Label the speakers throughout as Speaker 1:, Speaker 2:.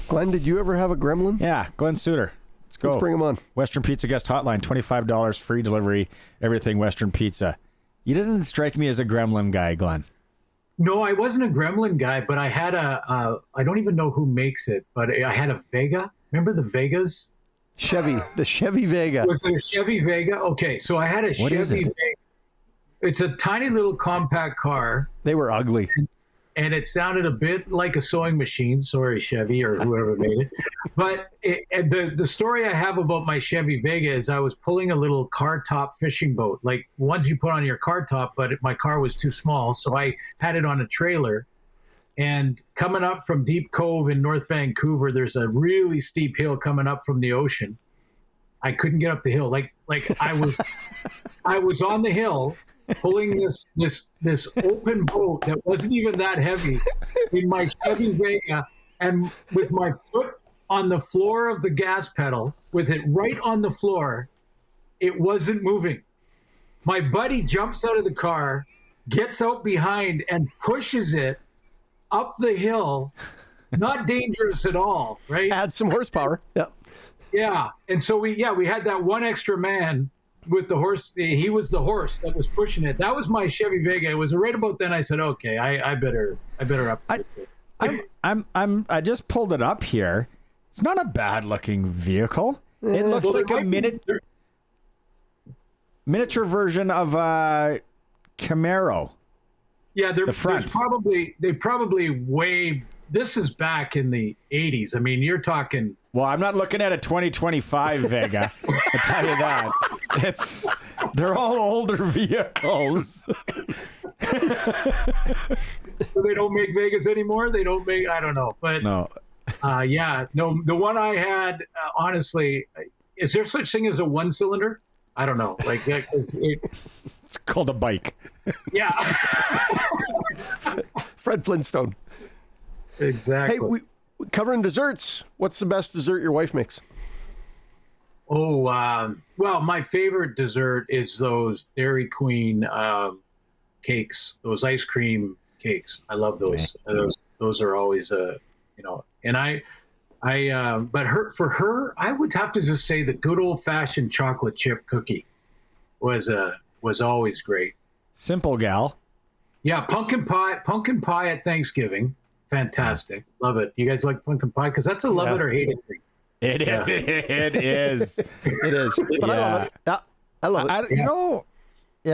Speaker 1: Glenn, did you ever have a gremlin?
Speaker 2: Yeah, Glen Suitor. Let's go.
Speaker 1: Let's bring him on.
Speaker 2: Western Pizza guest hotline, $25 free delivery, everything Western Pizza. He doesn't strike me as a gremlin guy, Glenn.
Speaker 3: No, I wasn't a gremlin guy, but I had I don't even know who makes it, but I had a Vega. Remember the Vegas?
Speaker 1: The Chevy Vega.
Speaker 3: Was it a Chevy Vega? Okay, so I had a
Speaker 2: What is
Speaker 3: Chevy
Speaker 2: it?
Speaker 3: Vega. It's a tiny little compact car,
Speaker 1: They were ugly.
Speaker 3: and it sounded a bit like a sewing machine. Sorry, Chevy or whoever made it. But the story I have about my Chevy Vega is I was pulling a little car top fishing boat, like ones you put on your car top, but my car was too small, so I had it on a trailer. And coming up from Deep Cove in North Vancouver, there's a really steep hill coming up from the ocean. I couldn't get up the hill. Like I was on the hill pulling this open boat that wasn't even that heavy in my Chevy Vega, and with my foot on the floor of the gas pedal, with it right on the floor, it wasn't moving. My buddy jumps out of the car, gets out behind, and pushes it up the hill. Not dangerous at all, right?
Speaker 1: Add some horsepower. Yeah.
Speaker 3: Yeah. And so we had that one extra man with the horse. He was the horse that was pushing it. That was my Chevy Vega. It was right about then I said, okay, I better up.
Speaker 2: I just pulled it up here. It's not a bad looking vehicle. It looks like a miniature version of a Camaro.
Speaker 3: Yeah,
Speaker 2: The front.
Speaker 3: they probably way. This is back in the 80s. I mean, you're talking.
Speaker 2: Well, I'm not looking at a 2025 Vega. I'll tell you that. They're all older vehicles.
Speaker 3: They don't make Vegas anymore. They don't make. I don't know, but
Speaker 2: No.
Speaker 3: The one I had, honestly, is there such thing as a one cylinder? I don't know. Like that, 'cause
Speaker 2: It's called a bike.
Speaker 3: yeah.
Speaker 1: Fred Flintstone.
Speaker 3: Exactly.
Speaker 1: Hey, we covering desserts. What's the best dessert your wife makes?
Speaker 3: Oh, well, my favorite dessert is those Dairy Queen cakes, those ice cream cakes. I love those. Those are always, and but for her, I would have to just say the good old fashioned chocolate chip cookie was always great.
Speaker 2: Simple gal.
Speaker 3: Yeah, pumpkin pie at Thanksgiving. Fantastic. Love it. You guys like pumpkin pie? Because that's a love it or hate it thing.
Speaker 2: It is. It is.
Speaker 1: It is. But I love it. Yeah, I love it.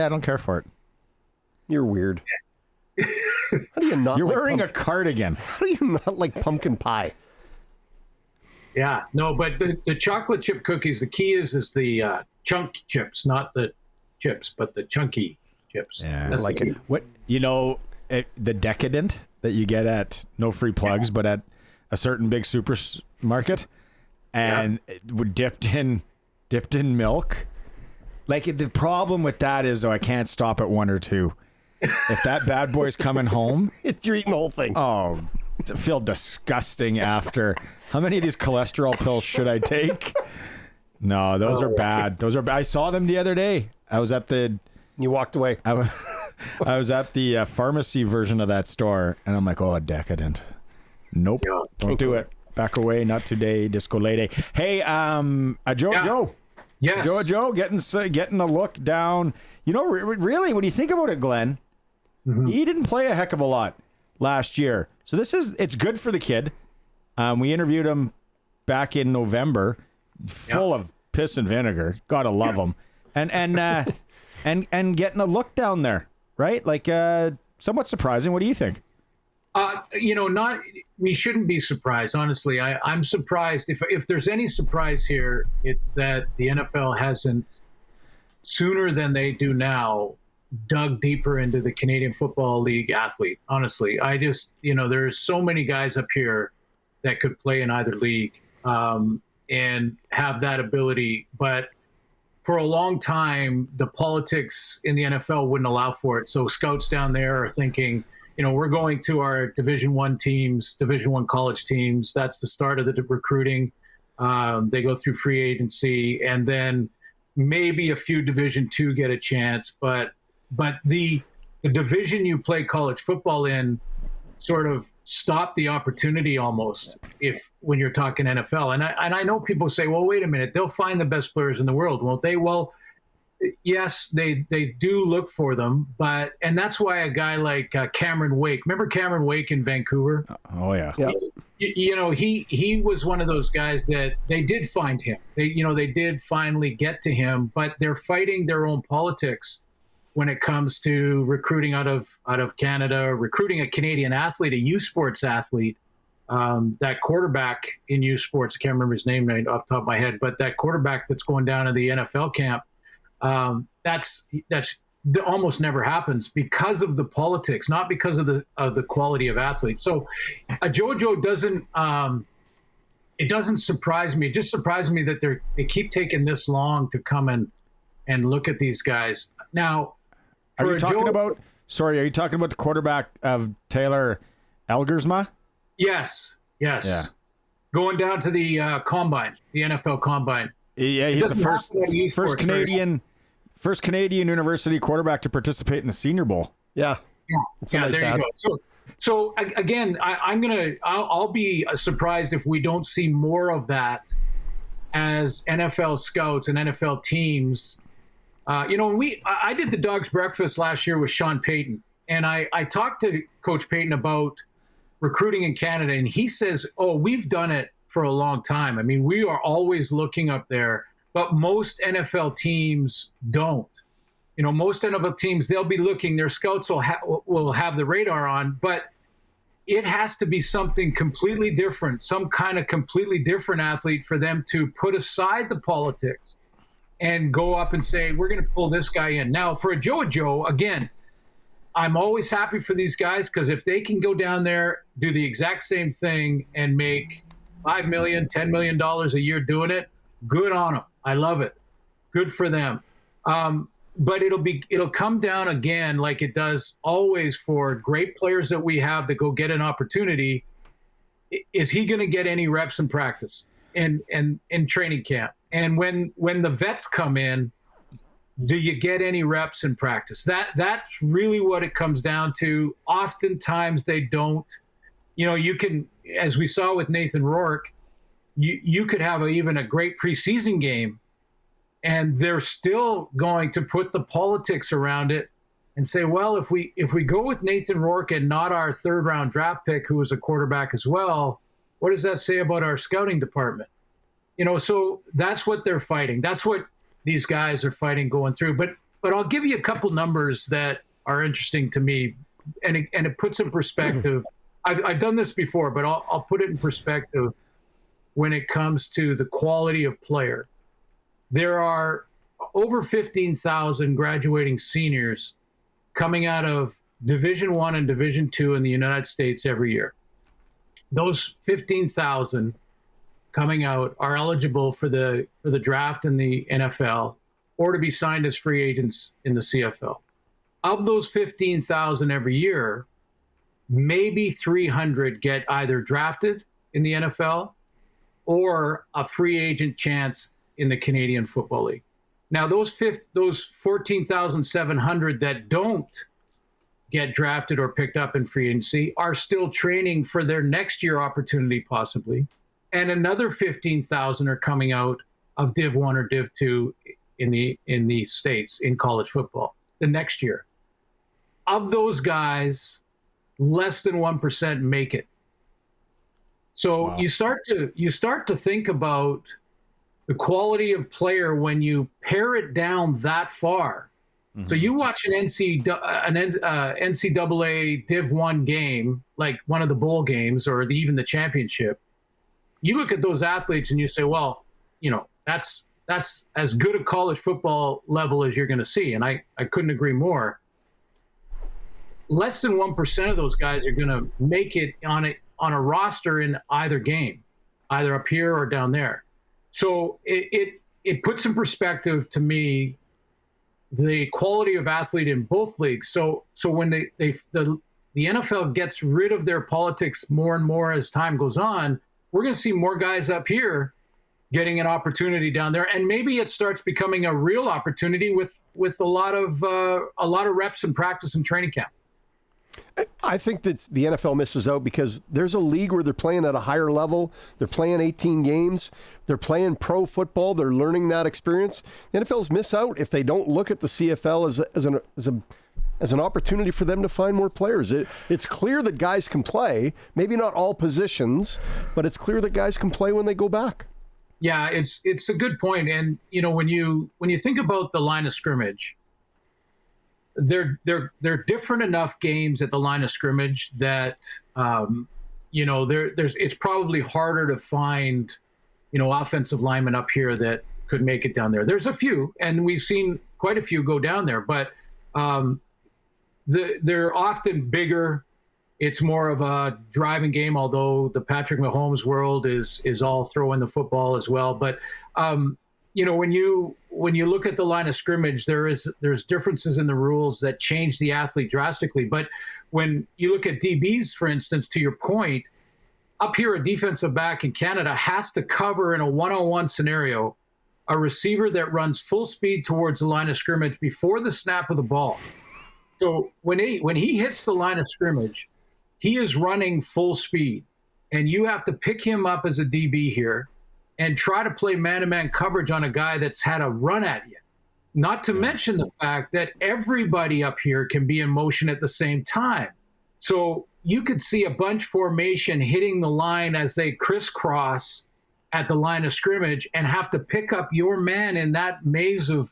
Speaker 2: I don't care for it.
Speaker 1: You're weird. How do you not?
Speaker 2: You're
Speaker 1: like
Speaker 2: wearing a cardigan.
Speaker 1: How do you not like pumpkin pie?
Speaker 3: Yeah, no, but the chocolate chip cookies, the key is the chunk chips, not the chips, but the chunky chips.
Speaker 2: Yeah,
Speaker 3: That's
Speaker 2: like
Speaker 3: the key.
Speaker 2: what the decadent that you get at no free plugs, but at a certain big supermarket, and it would dipped in milk. Like the problem with that is, though, I can't stop at one or two. If that bad boy's coming home,
Speaker 1: You're eating the whole thing.
Speaker 2: oh, I feel disgusting after. How many of these cholesterol pills should I take? No, those are bad. Those are bad. I saw them the other day. I was at the.
Speaker 1: You walked away.
Speaker 2: I was at the pharmacy version of that store, and I'm like, oh, decadent. Nope,
Speaker 3: Yeah.
Speaker 2: don't do it. Back away, not today. Disco lady. Hey, Joe.
Speaker 3: Yes.
Speaker 2: Joe, getting a look down. You know, really, when you think about it, Glenn, he didn't play a heck of a lot last year. So it's good for the kid. We interviewed him back in November, full of piss and vinegar. Gotta love him, and getting a look down there, right? Like somewhat surprising. What do you think?
Speaker 3: We shouldn't be surprised. Honestly, I'm surprised. If there's any surprise here, it's that the NFL hasn't, sooner than they do now, dug deeper into the Canadian Football League athlete. Honestly, I just, there's so many guys up here that could play in either league and have that ability. But for a long time, the politics in the NFL wouldn't allow for it. So scouts down there are thinking, we're going to our Division I teams, Division I college teams. That's the start of the recruiting. They go through free agency, and then maybe a few Division II get a chance. But the division you play college football in sort of stop the opportunity almost if when you're talking NFL. And I know people say, well, wait a minute, they'll find the best players in the world, won't they? Well, yes, they do look for them, and that's why a guy like Cameron Wake, remember Cameron Wake in Vancouver?
Speaker 2: Oh yeah.
Speaker 1: Yeah.
Speaker 3: He was one of those guys that they did find him. They did finally get to him, but they're fighting their own politics when it comes to recruiting out of Canada, recruiting a Canadian athlete, a U Sports athlete. That quarterback in U Sports, I can't remember his name right off the top of my head, but that quarterback that's going down to the NFL camp, that's almost never happens because of the politics, not because of the quality of athletes. So JoJo doesn't it doesn't surprise me. It just surprises me that they keep taking this long to come and look at these guys. Now,
Speaker 2: Are you talking about the quarterback of Taylor Elgersma?
Speaker 3: Yes.
Speaker 2: Yeah.
Speaker 3: Going down to the combine, the NFL combine.
Speaker 2: Yeah, he's the first Canadian university quarterback to participate in the Senior Bowl.
Speaker 1: Yeah.
Speaker 3: Yeah, there you go. So again, I'll be surprised if we don't see more of that as NFL scouts and NFL teams. I did the Dogs Breakfast last year with Sean Payton, and I talked to Coach Payton about recruiting in Canada, and he says, "Oh, we've done it for a long time. I mean, we are always looking up there, but most NFL teams don't. Most NFL teams, they'll be looking, their scouts will have the radar on, but it has to be something completely different, some kind of completely different athlete for them to put aside the politics and go up and say, we're going to pull this guy in." Now, for a JoJo, again, I'm always happy for these guys because if they can go down there, do the exact same thing and make $5 million, $10 million a year doing it, good on them. I love it. Good for them. But it'll come down again, like it does always for great players that we have that go get an opportunity. Is he going to get any reps in practice and in training camp? And when the vets come in, do you get any reps in practice? That's really what it comes down to. Oftentimes they don't. You can, as we saw with Nathan Rourke, you could have even a great preseason game, and they're still going to put the politics around it and say, well, if we go with Nathan Rourke and not our third-round draft pick, who was a quarterback as well, what does that say about our scouting department? So that's what they're fighting. That's what these guys are fighting going through. But I'll give you a couple numbers that are interesting to me, and it puts in perspective. I've done this before, but I'll put it in perspective when it comes to the quality of player. There are over 15,000 graduating seniors coming out of Division I and Division II in the United States every year. Those 15,000 coming out are eligible for the draft in the NFL or to be signed as free agents in the CFL. Of those 15,000 every year, maybe 300 get either drafted in the NFL or a free agent chance in the Canadian Football League. Now, those 14,700 that don't get drafted or picked up in free agency are still training for their next year opportunity, possibly. And another 15,000 are coming out of Div 1 or Div 2 in the States in college football the next year. Of those guys, less than 1% make it. So wow. you start to think about the quality of player when you pare it down that far. Mm-hmm. So you watch an NCAA Div 1 game, like one of the bowl games or even the championship. You look at those athletes and you say, well, that's as good a college football level as you're going to see. And I couldn't agree more. Less than 1% of those guys are going to make it on a roster in either game, either up here or down there. So it puts in perspective to me the quality of athlete in both leagues. So when the NFL gets rid of their politics more and more as time goes on, we're going to see more guys up here getting an opportunity down there, and maybe it starts becoming a real opportunity with a lot of reps and practice and training camp.
Speaker 1: I think that the NFL misses out because there's a league where they're playing at a higher level. They're playing 18 games. They're playing pro football. They're learning that experience. The NFL's miss out if they don't look at the CFL as an opportunity for them to find more players. It's clear that guys can play, maybe not all positions, but it's clear that guys can play when they go back.
Speaker 3: Yeah, it's a good point. And when you think about the line of scrimmage, they're different enough games at the line of scrimmage that it's probably harder to find offensive linemen up here that could make it down there. There's a few, and we've seen quite a few go down there, but they're often bigger. It's more of a driving game, although the Patrick Mahomes world is all throwing the football as well. But when you look at the line of scrimmage, there's differences in the rules that change the athlete drastically. But when you look at DBs, for instance, to your point, up here a defensive back in Canada has to cover in a one-on-one scenario a receiver that runs full speed towards the line of scrimmage before the snap of the ball. So when he hits the line of scrimmage, he is running full speed, and you have to pick him up as a DB here and try to play man-to-man coverage on a guy that's had a run at you. Not to mention the fact that everybody up here can be in motion at the same time. So you could see a bunch formation hitting the line as they crisscross at the line of scrimmage and have to pick up your man in that maze of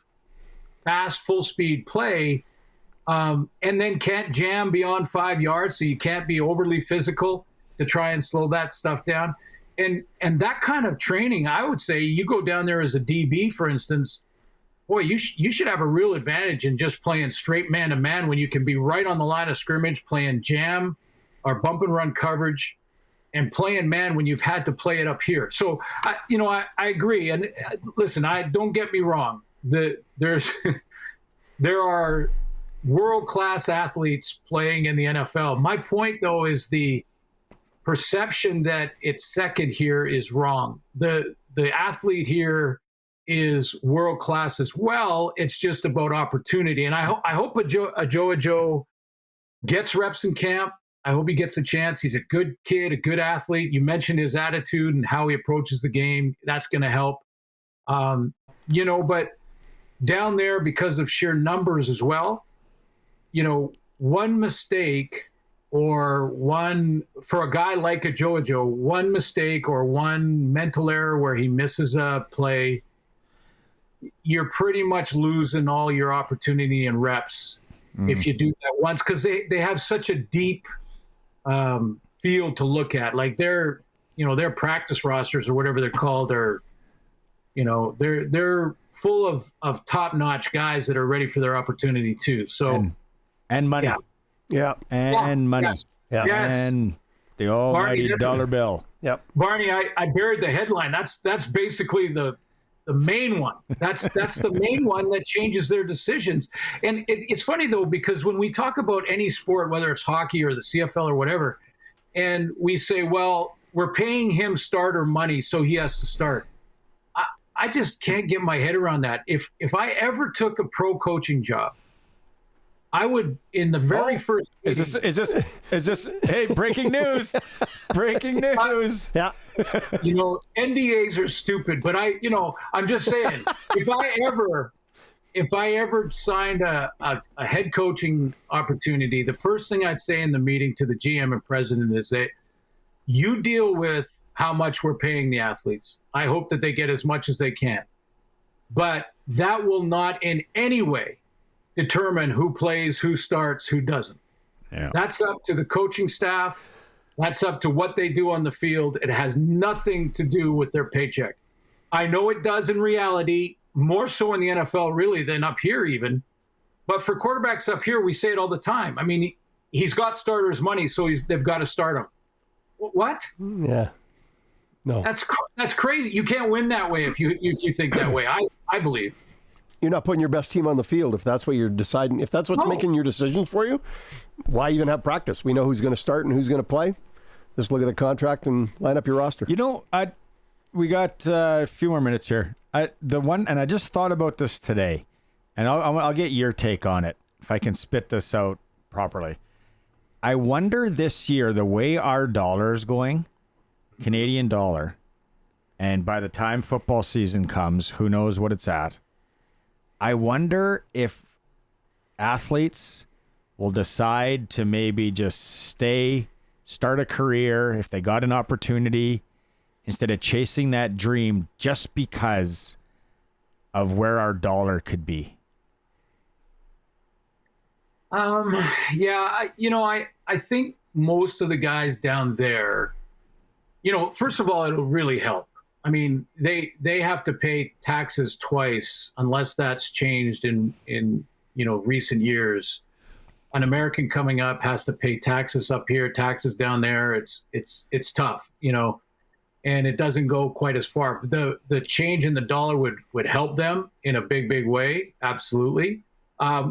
Speaker 3: fast, full-speed play, and then can't jam beyond 5 yards, so you can't be overly physical to try and slow that stuff down. And that kind of training, I would say, you go down there as a DB, for instance, boy, you should have a real advantage in just playing straight man-to-man when you can be right on the line of scrimmage, playing jam or bump-and-run coverage, and playing man when you've had to play it up here. So, I agree. And listen, don't get me wrong. There are world-class athletes playing in the NFL. My point, though, is the perception that it's second here is wrong. The athlete here is world-class as well. It's just about opportunity. And I hope a Joe gets reps in camp. I hope he gets a chance. He's a good kid, a good athlete. You mentioned his attitude and how he approaches the game. That's going to help. But down there, because of sheer numbers as well, one mistake or for a guy like a Joe, one mistake or one mental error where he misses a play, you're pretty much losing all your opportunity and reps if you do that once, because they have such a deep field to look at. Like their practice rosters or whatever they're called are, they're full of top-notch guys that are ready for their opportunity too. So
Speaker 2: and money.
Speaker 1: Yeah.
Speaker 2: And money.
Speaker 3: Yes.
Speaker 1: Yeah.
Speaker 3: Yes.
Speaker 2: And the almighty
Speaker 3: Barney,
Speaker 2: dollar bill.
Speaker 1: Yep.
Speaker 3: Barney, I buried the headline. That's basically the main one. That's the main one that changes their decisions. And it's funny, though, because when we talk about any sport, whether it's hockey or the CFL or whatever, and we say, well, we're paying him starter money, so he has to start. I just can't get my head around that. If I ever took a pro coaching job, I would, in the very first meeting,
Speaker 2: Is this hey, breaking news. Breaking news.
Speaker 1: Yeah.
Speaker 3: NDAs are stupid, but I'm just saying, if I ever signed a head coaching opportunity, the first thing I'd say in the meeting to the GM and president is that you deal with how much we're paying the athletes. I hope that they get as much as they can, but that will not in any way determine who plays, who starts, who doesn't.
Speaker 2: Yeah.
Speaker 3: That's up to the coaching staff. That's up to what they do on the field. It has nothing to do with their paycheck. I know it does in reality, more so in the NFL really than up here even. But for quarterbacks up here, we say it all the time. I mean, he's got starters' money, so they've got to start him. What?
Speaker 1: Yeah. No.
Speaker 3: That's crazy. You can't win that way if you think that way. I believe.
Speaker 1: You're not putting your best team on the field if that's what you're deciding. If that's what's making your decisions for you, why even have practice? We know who's going to start and who's going to play. Just look at the contract and line up your roster.
Speaker 2: We got a few more minutes here. I just thought about this today, and I'll get your take on it if I can spit this out properly. I wonder this year, the way our dollar is going, Canadian dollar, and by the time football season comes, who knows what it's at. I wonder if athletes will decide to maybe just start a career if they got an opportunity instead of chasing that dream just because of where our dollar could be.
Speaker 3: I think most of the guys down there, first of all, it'll really help. I mean, they have to pay taxes twice unless that's changed in recent years. An American coming up has to pay taxes up here, taxes down there. It's tough, and it doesn't go quite as far. The change in the dollar would help them in a big way. Absolutely.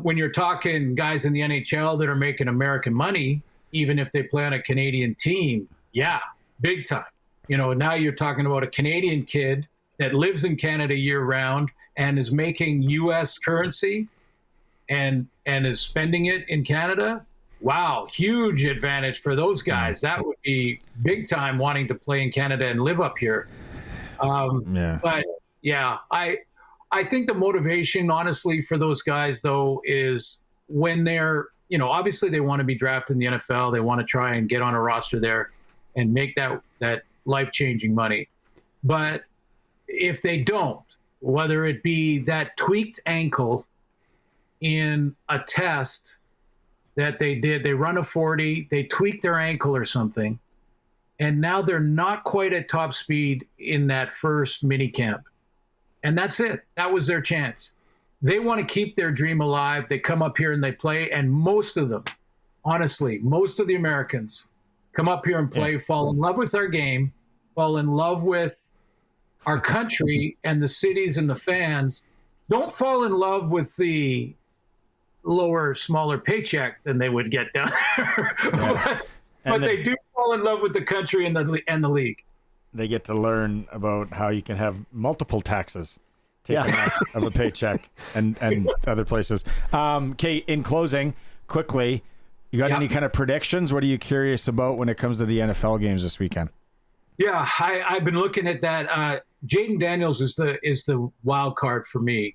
Speaker 3: When you're talking guys in the NHL that are making American money, even if they play on a Canadian team, yeah, big time. Now you're talking about a Canadian kid that lives in Canada year round and is making U.S. currency and is spending it in Canada. Wow, huge advantage for those guys. That would be big time wanting to play in Canada and live up here. But yeah, I think the motivation, honestly, for those guys, though, is when they're, obviously they want to be drafted in the NFL. They want to try and get on a roster there and make that life-changing money. But if they don't, whether it be that tweaked ankle in a test that they did, they run a 40, they tweak their ankle or something, and now they're not quite at top speed in that first mini camp. And that's it. That was their chance. They want to keep their dream alive. They come up here and they play. And most of them, honestly, most of the Americans come up here and play, fall in love with our game, fall in love with our country and the cities and the fans. Don't fall in love with the lower, smaller paycheck than they would get down there. but they do fall in love with the country and the league.
Speaker 2: They get to learn about how you can have multiple taxes taken off of a paycheck and other places. Okay, in closing, quickly, you got any kind of predictions? What are you curious about when it comes to the NFL games this weekend?
Speaker 3: Yeah, I've been looking at that. Jaden Daniels is the wild card for me.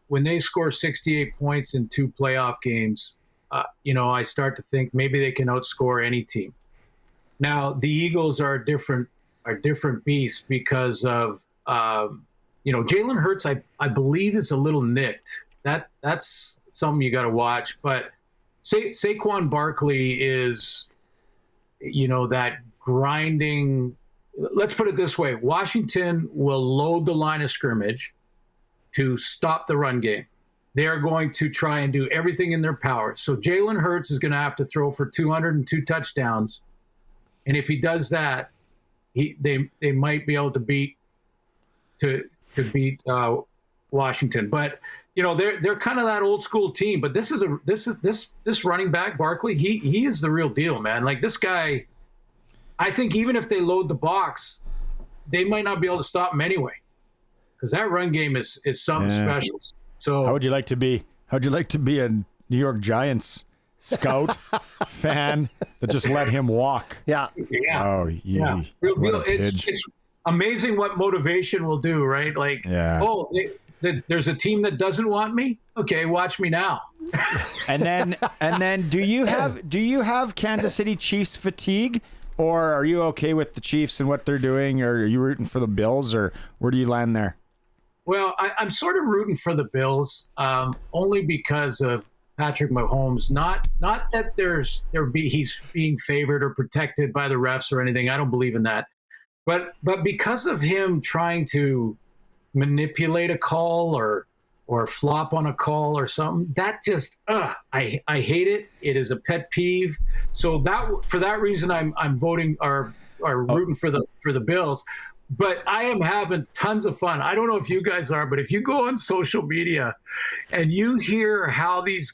Speaker 3: When they score 68 points in 2 playoff games, I start to think maybe they can outscore any team. Now, the Eagles are a different beast because of Jalen Hurts. I believe is a little nicked. That's something you got to watch. But Saquon Barkley is that grinding. Let's put it this way: Washington will load the line of scrimmage to stop the run game. They are going to try and do everything in their power. So Jalen Hurts is going to have to throw for 202 touchdowns, and if he does that, they might be able to beat Washington. But they're kind of that old school team. But this running back Barkley, he is the real deal, man. Like this guy, I think even if they load the box, they might not be able to stop him anyway, because that run game is something special. So
Speaker 2: how would you like to be a New York Giants scout fan that just let him walk?
Speaker 3: Yeah.
Speaker 2: Oh,
Speaker 3: yeah. Real deal. It's amazing what motivation will do, right? Like, there's a team that doesn't want me. Okay, watch me now.
Speaker 2: and then do you have Kansas City Chiefs fatigue, or are you okay with the Chiefs and what they're doing, or are you rooting for the Bills, or where do you land there?
Speaker 3: Well, I'm sort of rooting for the Bills, only because of Patrick Mahomes. Not that he's being favored or protected by the refs or anything. I don't believe in that. But because of him trying to manipulate a call or flop on a call or something, that just I hate it. It is a pet peeve. So for that reason, I'm voting or rooting for the Bills. But I am having tons of fun. I don't know if you guys are, but if you go on social media and you hear how these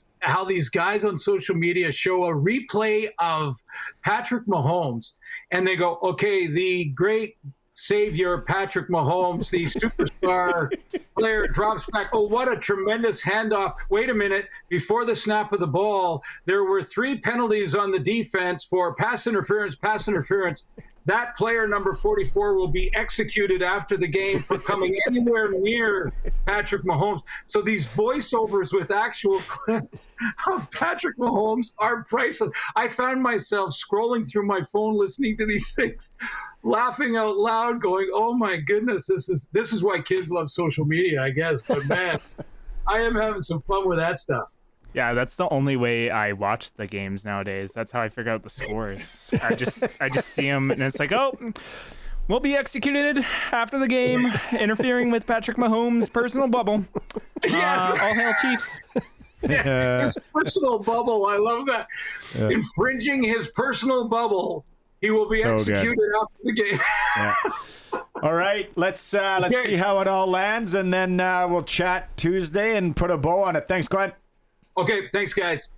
Speaker 3: guys on social media show a replay of Patrick Mahomes, and they go, okay, the great savior Patrick Mahomes, the superstar player, drops back. Oh, what a tremendous handoff. Wait a minute. Before the snap of the ball, there were 3 penalties on the defense for pass interference. That player, number 44, will be executed after the game for coming anywhere near Patrick Mahomes. So these voiceovers with actual clips of Patrick Mahomes are priceless. I found myself scrolling through my phone listening to these things, laughing out loud, going, "Oh my goodness, this is why kids love social media, I guess." But man, I am having some fun with that stuff.
Speaker 4: Yeah, that's the only way I watch the games nowadays. That's how I figure out the scores. I just see them, and it's like, oh, we'll be executed after the game, interfering with Patrick Mahomes' personal bubble.
Speaker 3: Yes.
Speaker 4: All hail Chiefs.
Speaker 3: His personal bubble. I love that.
Speaker 2: Yeah.
Speaker 3: Infringing his personal bubble. He will be
Speaker 2: So
Speaker 3: executed after the game.
Speaker 2: Yeah. All right, let's see how it all lands, and then we'll chat Tuesday and put a bow on it. Thanks, Glenn.
Speaker 3: Okay, thanks, guys.